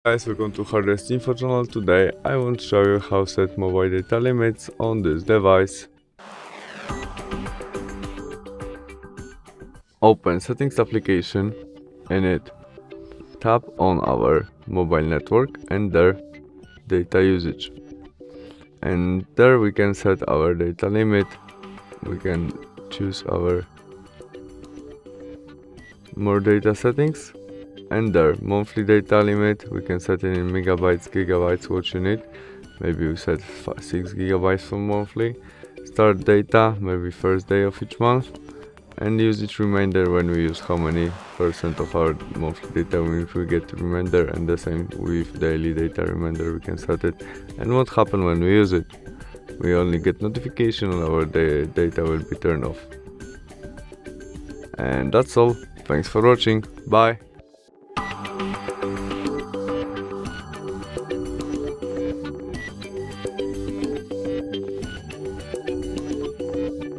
Guys, welcome to HardReset.Info channel. Today I want to show you how to set mobile data limits on this device. Open Settings application. In it, tap on our mobile network and there data usage. And there we can set our data limit. We can choose our more data settings. And there, monthly data limit, we can set it in megabytes, gigabytes, what you need. Maybe we set 6 gigabytes for monthly. Start data, maybe first day of each month. And usage reminder when we use how many percent of our monthly data we get reminder, and the same with daily data reminder, we can set it. And what happens when we use it? We only get notification and our data will be turned off. And that's all. Thanks for watching. Bye.